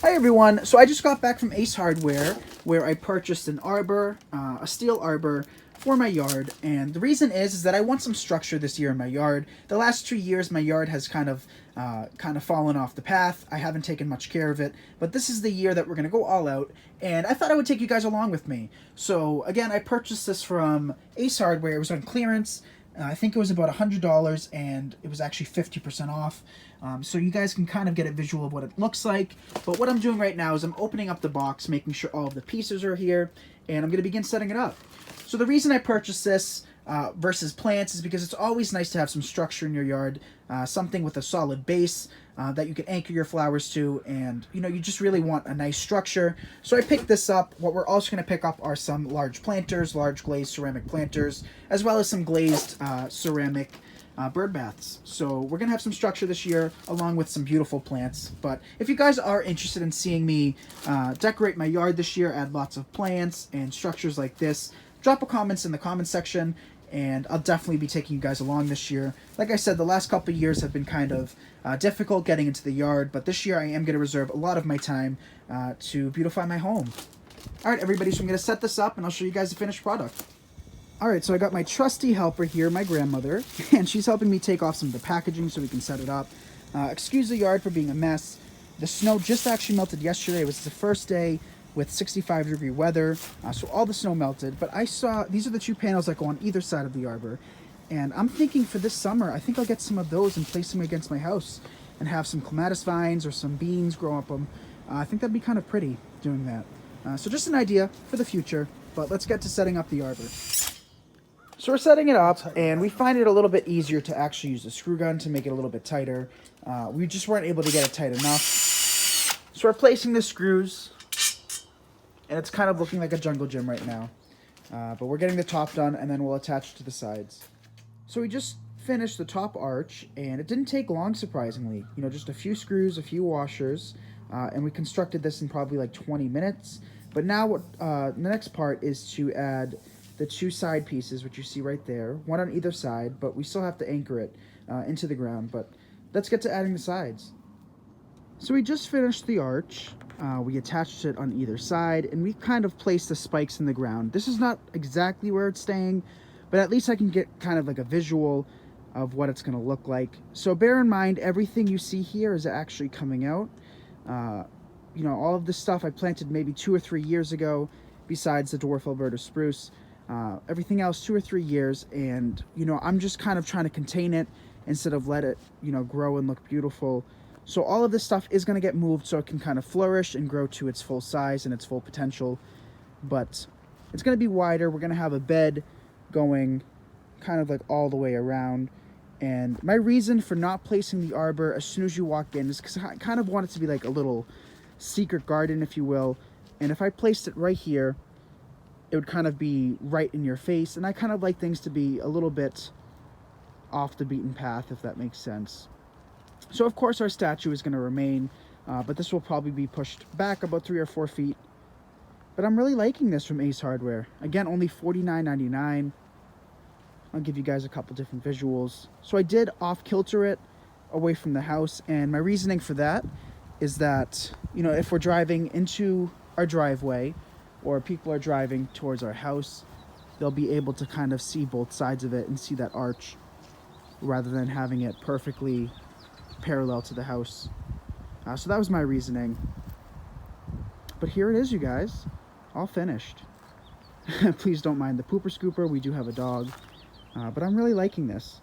Hi everyone. So I just got back from Ace Hardware where I purchased an arbor, a steel arbor for my yard, and the reason is that I want some structure this year in my yard. The last 2 years my yard has kind of fallen off the path. I haven't taken much care of it, but this is the year that we're going to go all out, and I thought I would take you guys along with me. So again, I purchased this from Ace Hardware. It was on clearance. I think it was about $100, and it was actually 50% off. So you guys can kind of get a visual of what it looks like. But what I'm doing right now is I'm opening up the box, making sure all of the pieces are here, and I'm going to begin setting it up. So the reason I purchased this versus plants is because it's always nice to have some structure in your yard, something with a solid base that you can anchor your flowers to, and you just really want a nice structure. So I picked this up. What we're also going to pick up are some large planters, large glazed ceramic planters, as well as some glazed ceramic bird baths. So we're going to have some structure this year along with some beautiful plants. But if you guys are interested in seeing me decorate my yard this year, add lots of plants and structures like this, drop a comments in the comment section, and I'll definitely be taking you guys along this year. Like I said, the last couple of years have been kind of difficult getting into the yard, but this year I am going to reserve a lot of my time to beautify my home. Alright everybody, so I'm going to set this up and I'll show you guys the finished product. Alright, so I got my trusty helper here, my grandmother, and she's helping me take off some of the packaging so we can set it up. Excuse the yard for being a mess. The snow just actually melted yesterday. It was the first day with 65-degree weather, so all the snow melted. But I saw, these are the two panels that go on either side of the arbor, and I'm thinking for this summer, I think I'll get some of those and place them against my house and have some clematis vines or some beans grow up them. I think that'd be kind of pretty doing that. So just an idea for the future, but let's get to setting up the arbor. So we're setting it up, and we find it a little bit easier to actually use a screw gun to make it a little bit tighter. We just weren't able to get it tight enough. So we're placing the screws, and it's kind of looking like a jungle gym right now. But we're getting the top done, and then we'll attach it to the sides. So we just finished the top arch, and it didn't take long, surprisingly. Just a few screws, a few washers, and we constructed this in probably like 20 minutes. But now what the next part is to add the two side pieces, which you see right there, one on either side, but we still have to anchor it into the ground. But let's get to adding the sides. So we just finished the arch. We attached it on either side, and we kind of placed the spikes in the ground. This is not exactly where it's staying, but at least I can get kind of like a visual of what it's going to look like. So bear in mind, everything you see here is actually coming out. All of this stuff I planted maybe 2 or 3 years ago, besides the dwarf Alberta spruce. Everything else 2 or 3 years, and I'm just kind of trying to contain it instead of let it grow and look beautiful. So all of this stuff is going to get moved so it can kind of flourish and grow to its full size and its full potential. But it's going to be wider. We're going to have a bed going kind of like all the way around. And my reason for not placing the arbor as soon as you walk in is because I kind of want it to be like a little secret garden, if you will. And if I placed it right here, it would kind of be right in your face, and I kind of like things to be a little bit off the beaten path, if that makes sense. So of course our statue is going to remain, but this will probably be pushed back about 3 or 4 feet. But I'm really liking this from Ace Hardware. Again, only $49.99. I'll give you guys a couple different visuals. So I did off-kilter it away from the house, and my reasoning for that is that, if we're driving into our driveway, or people are driving towards our house, they'll be able to kind of see both sides of it and see that arch rather than having it perfectly parallel to the house. So that was my reasoning. But here it is, you guys, all finished. Please don't mind the pooper scooper. We do have a dog, but I'm really liking this.